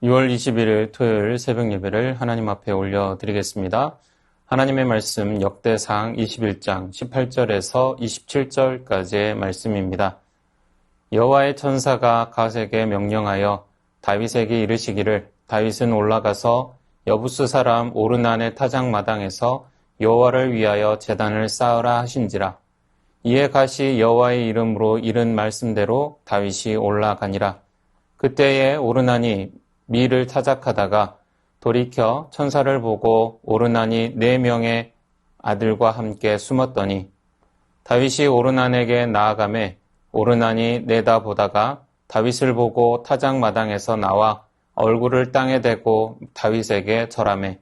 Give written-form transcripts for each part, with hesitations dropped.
6월 21일 토요일 새벽 예배를 하나님 앞에 올려드리겠습니다. 하나님의 말씀 역대상 21장 18절에서 27절까지의 말씀입니다. 여호와의 천사가 갓에게 명령하여 다윗에게 이르시기를 다윗은 올라가서 여부스 사람 오르난의 타작마당에서 여호와를 위하여 제단을 쌓으라 하신지라. 이에 갓이 여호와의 이름으로 이른 말씀대로 다윗이 올라가니라. 그때에 오르난이 밀을 타작하다가 돌이켜 천사를 보고 오르난이 4명의 아들과 함께 숨었더니 다윗이 오르난에게 나아가매 오르난이 내다보다가 다윗을 보고 타작마당에서 나와 얼굴을 땅에 대고 다윗에게 절하매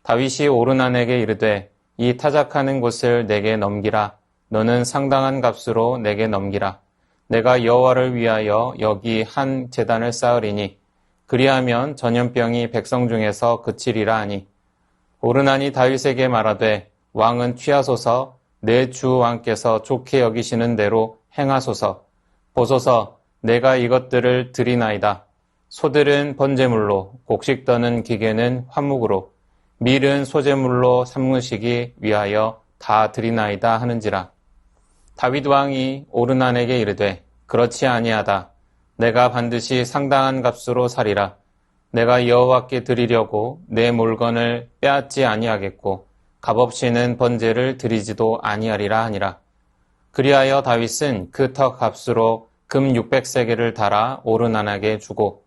다윗이 오르난에게 이르되 이 타작하는 곳을 내게 넘기라. 너는 상당한 값으로 내게 넘기라. 내가 여호와를 위하여 여기 한 제단을 쌓으리니 그리하면 전염병이 백성 중에서 그치리라 하니 오르난이 다윗에게 말하되 왕은 취하소서 내 주 왕께서 좋게 여기시는 대로 행하소서. 보소서 내가 이것들을 드리나이다. 소들은 번제물로 곡식 떠는 기계는 화목으로 밀은 소제물로 삼으시기 위하여 다 드리나이다 하는지라. 다윗 왕이 오르난에게 이르되 그렇지 아니하다. 내가 반드시 상당한 값으로 사리라. 내가 여호와께 드리려고 내 물건을 빼앗지 아니하겠고 값없이는 번제를 드리지도 아니하리라 하니라. 그리하여 다윗은 그 터 값으로 금 600세겔을 달아 오르난에게 주고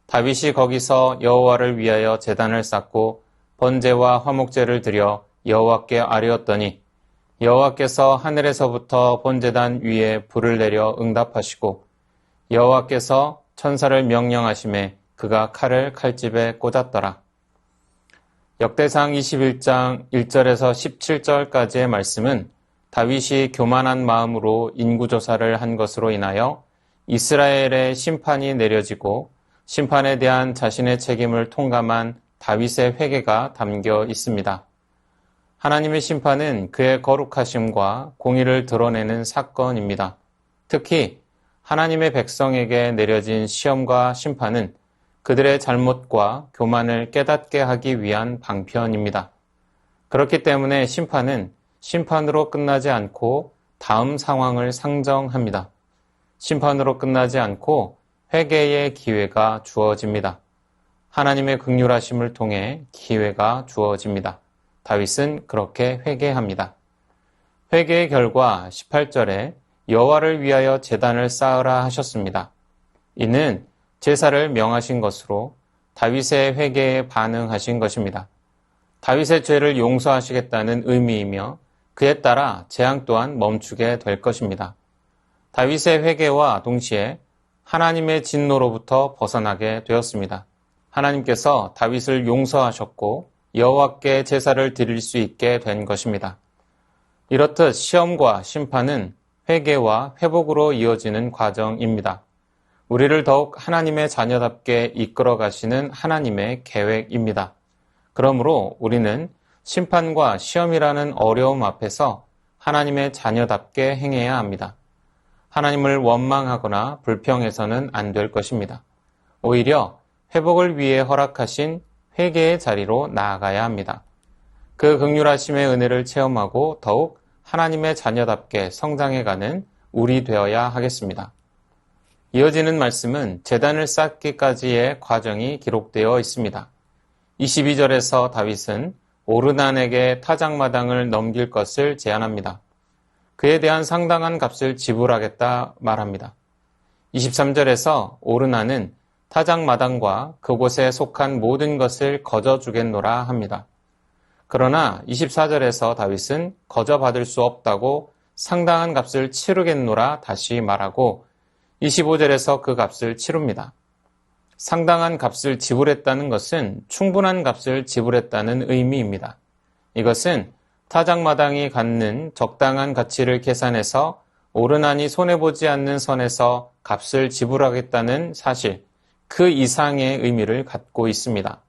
다윗이 거기서 여호와를 위하여 제단을 쌓고 번제와 화목제를 드려 여호와께 아뢰었더니 여호와께서 하늘에서부터 번제단 위에 불을 내려 응답하시고 여호와께서 천사를 명령하심에 그가 칼을 칼집에 꽂았더라. 역대상 21장 1절에서 17절까지의 말씀은 다윗이 교만한 마음으로 인구조사를 한 것으로 인하여 이스라엘의 심판이 내려지고 심판에 대한 자신의 책임을 통감한 다윗의 회개가 담겨 있습니다. 하나님의 심판은 그의 거룩하심과 공의를 드러내는 사건입니다. 특히 하나님의 백성에게 내려진 시험과 심판은 그들의 잘못과 교만을 깨닫게 하기 위한 방편입니다. 그렇기 때문에 심판은 심판으로 끝나지 않고 다음 상황을 상정합니다. 심판으로 끝나지 않고 회개의 기회가 주어집니다. 하나님의 긍휼하심을 통해 기회가 주어집니다. 다윗은 그렇게 회개합니다. 회개의 결과 18절에 여호와를 위하여 제단을 쌓으라 하셨습니다. 이는 제사를 명하신 것으로 다윗의 회개에 반응하신 것입니다. 다윗의 죄를 용서하시겠다는 의미이며 그에 따라 재앙 또한 멈추게 될 것입니다. 다윗의 회개와 동시에 하나님의 진노로부터 벗어나게 되었습니다. 하나님께서 다윗을 용서하셨고 여호와께 제사를 드릴 수 있게 된 것입니다. 이렇듯 시험과 심판은 회개와 회복으로 이어지는 과정입니다. 우리를 더욱 하나님의 자녀답게 이끌어 가시는 하나님의 계획입니다. 그러므로 우리는 심판과 시험이라는 어려움 앞에서 하나님의 자녀답게 행해야 합니다. 하나님을 원망하거나 불평해서는 안 될 것입니다. 오히려 회복을 위해 허락하신 회개의 자리로 나아가야 합니다. 그 긍휼하심의 은혜를 체험하고 더욱 하나님의 자녀답게 성장해가는 우리 되어야 하겠습니다. 이어지는 말씀은 제단을 쌓기까지의 과정이 기록되어 있습니다. 22절에서 다윗은 오르난에게 타작마당을 넘길 것을 제안합니다. 그에 대한 상당한 값을 지불하겠다 말합니다. 23절에서 오르난은 타작마당과 그곳에 속한 모든 것을 거저주겠노라 합니다. 그러나 24절에서 다윗은 거저받을 수 없다고 상당한 값을 치르겠노라 다시 말하고 25절에서 그 값을 치릅니다. 상당한 값을 지불했다는 것은 충분한 값을 지불했다는 의미입니다. 이것은 타작마당이 갖는 적당한 가치를 계산해서 오르난이 손해보지 않는 선에서 값을 지불하겠다는 사실, 그 이상의 의미를 갖고 있습니다.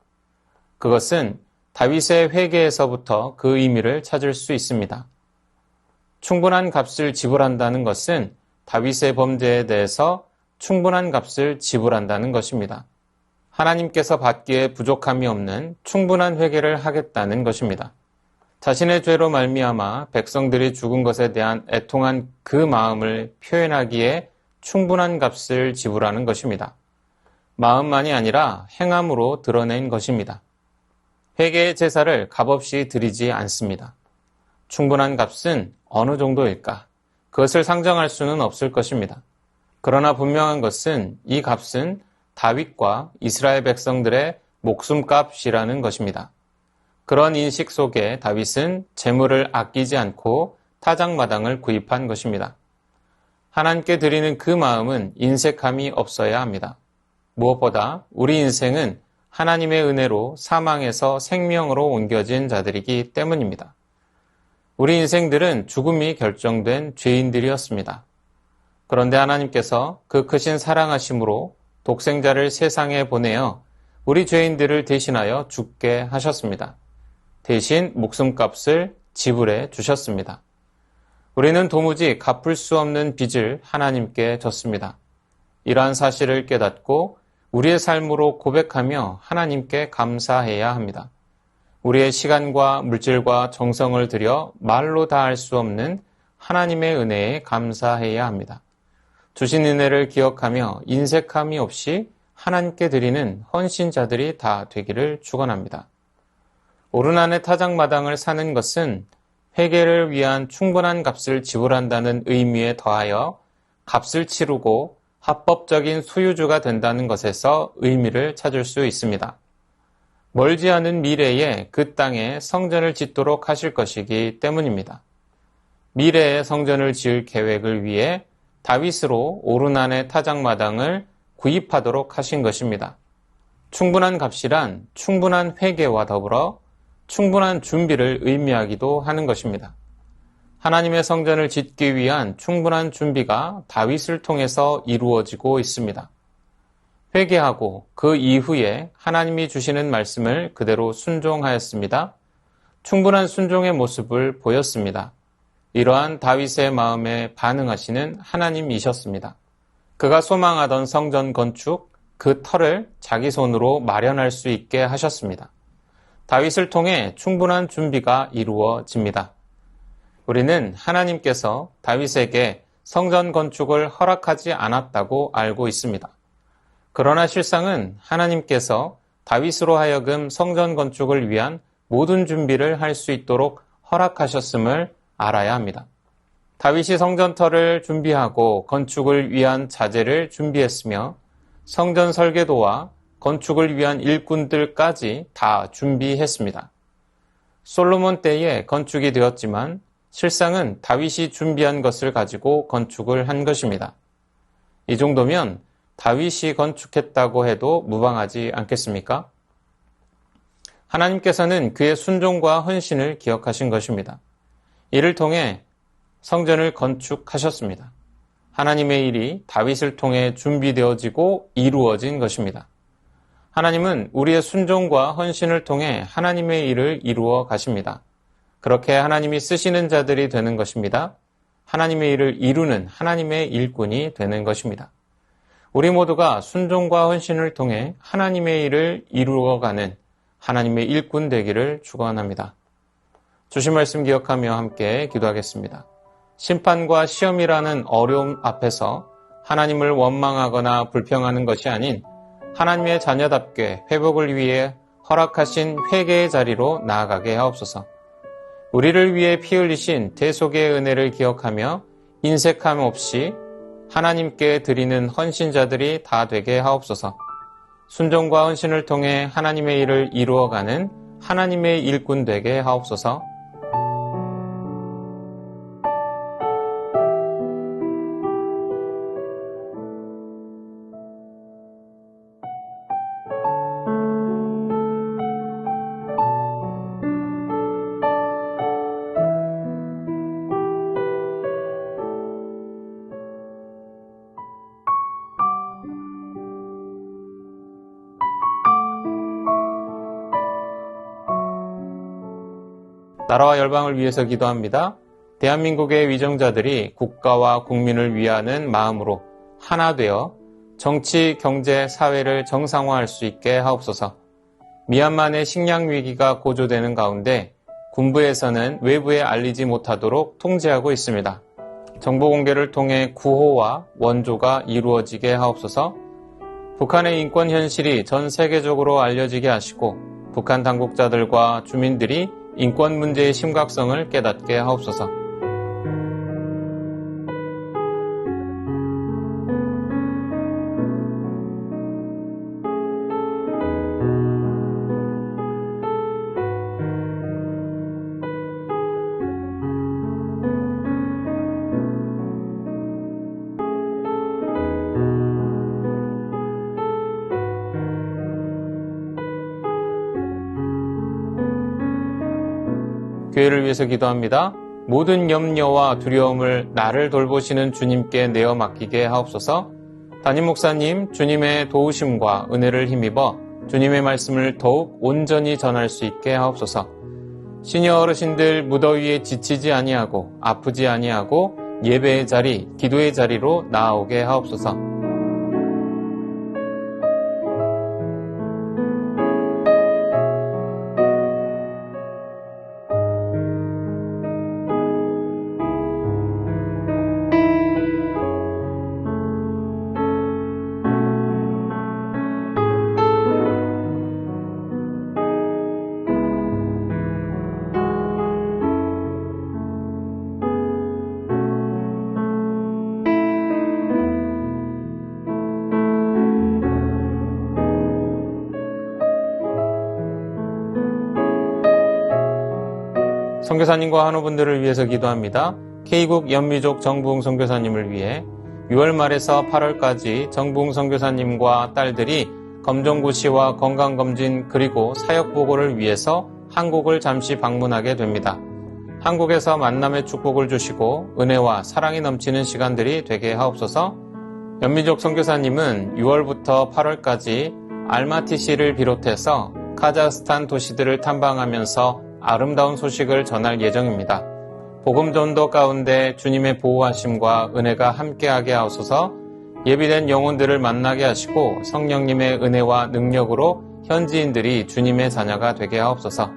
그것은 다윗의 회개에서부터 그 의미를 찾을 수 있습니다. 충분한 값을 지불한다는 것은 다윗의 범죄에 대해서 충분한 값을 지불한다는 것입니다. 하나님께서 받기에 부족함이 없는 충분한 회개를 하겠다는 것입니다. 자신의 죄로 말미암아 백성들이 죽은 것에 대한 애통한 그 마음을 표현하기에 충분한 값을 지불하는 것입니다. 마음만이 아니라 행함으로 드러낸 것입니다. 회개의 제사를 값없이 드리지 않습니다. 충분한 값은 어느 정도일까? 그것을 상정할 수는 없을 것입니다. 그러나 분명한 것은 이 값은 다윗과 이스라엘 백성들의 목숨값이라는 것입니다. 그런 인식 속에 다윗은 재물을 아끼지 않고 타작마당을 구입한 것입니다. 하나님께 드리는 그 마음은 인색함이 없어야 합니다. 무엇보다 우리 인생은 하나님의 은혜로 사망에서 생명으로 옮겨진 자들이기 때문입니다. 우리 인생들은 죽음이 결정된 죄인들이었습니다. 그런데 하나님께서 그 크신 사랑하심으로 독생자를 세상에 보내어 우리 죄인들을 대신하여 죽게 하셨습니다. 대신 목숨값을 지불해 주셨습니다. 우리는 도무지 갚을 수 없는 빚을 하나님께 졌습니다. 이러한 사실을 깨닫고 우리의 삶으로 고백하며 하나님께 감사해야 합니다. 우리의 시간과 물질과 정성을 들여 말로 다할 수 없는 하나님의 은혜에 감사해야 합니다. 주신 은혜를 기억하며 인색함이 없이 하나님께 드리는 헌신자들이 다 되기를 축원합니다. 오르난의 타작마당을 사는 것은 회개를 위한 충분한 값을 지불한다는 의미에 더하여 값을 치르고 합법적인 소유주가 된다는 것에서 의미를 찾을 수 있습니다. 멀지 않은 미래에 그 땅에 성전을 짓도록 하실 것이기 때문입니다. 미래에 성전을 지을 계획을 위해 다윗으로 오르난의 타작마당을 구입하도록 하신 것입니다. 충분한 값이란 충분한 회개와 더불어 충분한 준비를 의미하기도 하는 것입니다. 하나님의 성전을 짓기 위한 충분한 준비가 다윗을 통해서 이루어지고 있습니다. 회개하고 그 이후에 하나님이 주시는 말씀을 그대로 순종하였습니다. 충분한 순종의 모습을 보였습니다. 이러한 다윗의 마음에 반응하시는 하나님이셨습니다. 그가 소망하던 성전 건축, 그 터를 자기 손으로 마련할 수 있게 하셨습니다. 다윗을 통해 충분한 준비가 이루어집니다. 우리는 하나님께서 다윗에게 성전 건축을 허락하지 않았다고 알고 있습니다. 그러나 실상은 하나님께서 다윗으로 하여금 성전 건축을 위한 모든 준비를 할 수 있도록 허락하셨음을 알아야 합니다. 다윗이 성전터를 준비하고 건축을 위한 자재를 준비했으며 성전 설계도와 건축을 위한 일꾼들까지 다 준비했습니다. 솔로몬 때에 건축이 되었지만 실상은 다윗이 준비한 것을 가지고 건축을 한 것입니다. 이 정도면 다윗이 건축했다고 해도 무방하지 않겠습니까? 하나님께서는 그의 순종과 헌신을 기억하신 것입니다. 이를 통해 성전을 건축하셨습니다. 하나님의 일이 다윗을 통해 준비되어지고 이루어진 것입니다. 하나님은 우리의 순종과 헌신을 통해 하나님의 일을 이루어 가십니다. 그렇게 하나님이 쓰시는 자들이 되는 것입니다. 하나님의 일을 이루는 하나님의 일꾼이 되는 것입니다. 우리 모두가 순종과 헌신을 통해 하나님의 일을 이루어가는 하나님의 일꾼 되기를 축원합니다. 주신 말씀 기억하며 함께 기도하겠습니다. 심판과 시험이라는 어려움 앞에서 하나님을 원망하거나 불평하는 것이 아닌 하나님의 자녀답게 회복을 위해 허락하신 회개의 자리로 나아가게 하옵소서. 우리를 위해 피 흘리신 대속의 은혜를 기억하며 인색함 없이 하나님께 드리는 헌신자들이 다 되게 하옵소서. 순종과 헌신을 통해 하나님의 일을 이루어가는 하나님의 일꾼 되게 하옵소서. 나라와 열방을 위해서 기도합니다. 대한민국의 위정자들이 국가와 국민을 위하는 마음으로 하나 되어 정치, 경제, 사회를 정상화할 수 있게 하옵소서. 미얀마 내 식량 위기가 고조되는 가운데 군부에서는 외부에 알리지 못하도록 통제하고 있습니다. 정보 공개를 통해 구호와 원조가 이루어지게 하옵소서. 북한의 인권 현실이 전 세계적으로 알려지게 하시고 북한 당국자들과 주민들이 인권 문제의 심각성을 깨닫게 하옵소서. 교회를 위해서 기도합니다. 모든 염려와 두려움을 나를 돌보시는 주님께 내어 맡기게 하옵소서. 담임 목사님, 주님의 도우심과 은혜를 힘입어 주님의 말씀을 더욱 온전히 전할 수 있게 하옵소서. 시니어 어르신들 무더위에 지치지 아니하고 아프지 아니하고 예배의 자리, 기도의 자리로 나아오게 하옵소서. 선교사님과 한우분들을 위해서 기도합니다. K국 연미족 정부흥 선교사님을 위해 6월 말에서 8월까지 정부흥 선교사님과 딸들이 검정고시와 건강검진 그리고 사역보고를 위해서 한국을 잠시 방문하게 됩니다. 한국에서 만남의 축복을 주시고 은혜와 사랑이 넘치는 시간들이 되게 하옵소서. 연미족 선교사님은 6월부터 8월까지 알마티시를 비롯해서 카자흐스탄 도시들을 탐방하면서 아름다운 소식을 전할 예정입니다. 복음 전도 가운데 주님의 보호하심과 은혜가 함께하게 하옵소서. 예비된 영혼들을 만나게 하시고 성령님의 은혜와 능력으로 현지인들이 주님의 자녀가 되게 하옵소서.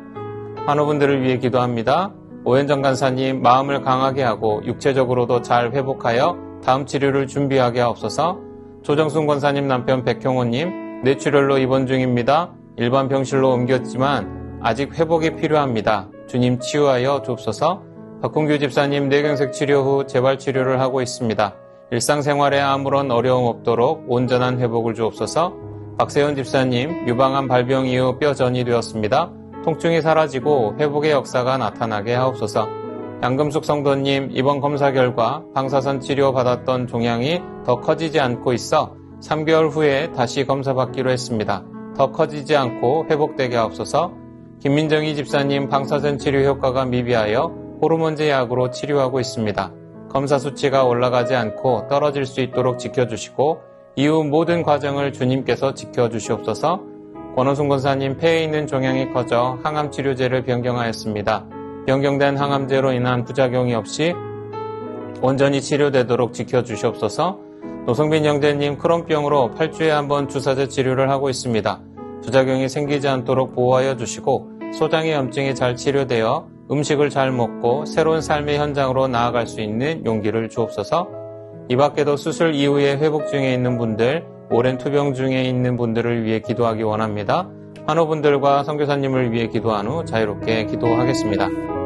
환우분들을 위해 기도합니다. 오현정 간사님 마음을 강하게 하고 육체적으로도 잘 회복하여 다음 치료를 준비하게 하옵소서. 조정순 권사님 남편 백형호님 뇌출혈로 입원 중입니다. 일반 병실로 옮겼지만 아직 회복이 필요합니다. 주님 치유하여 주옵소서. 박홍규 집사님 뇌경색 치료 후 재발치료를 하고 있습니다. 일상생활에 아무런 어려움 없도록 온전한 회복을 주옵소서. 박세현 집사님 유방암 발병 이후 뼈전이 되었습니다. 통증이 사라지고 회복의 역사가 나타나게 하옵소서. 양금숙 성도님 이번 검사 결과 방사선 치료 받았던 종양이 더 커지지 않고 있어 3개월 후에 다시 검사받기로 했습니다. 더 커지지 않고 회복되게 하옵소서. 김민정희 집사님 방사선 치료 효과가 미비하여 호르몬제 약으로 치료하고 있습니다. 검사 수치가 올라가지 않고 떨어질 수 있도록 지켜주시고 이후 모든 과정을 주님께서 지켜주시옵소서. 권호순 권사님 폐에 있는 종양이 커져 항암 치료제를 변경하였습니다. 변경된 항암제로 인한 부작용이 없이 온전히 치료되도록 지켜주시옵소서. 노성빈 형제님 크론병으로 8주에 한번 주사제 치료를 하고 있습니다. 부작용이 생기지 않도록 보호하여 주시고 소장의 염증이 잘 치료되어 음식을 잘 먹고 새로운 삶의 현장으로 나아갈 수 있는 용기를 주옵소서. 이 밖에도 수술 이후에 회복 중에 있는 분들, 오랜 투병 중에 있는 분들을 위해 기도하기 원합니다. 환우분들과 선교사님을 위해 기도한 후 자유롭게 기도하겠습니다.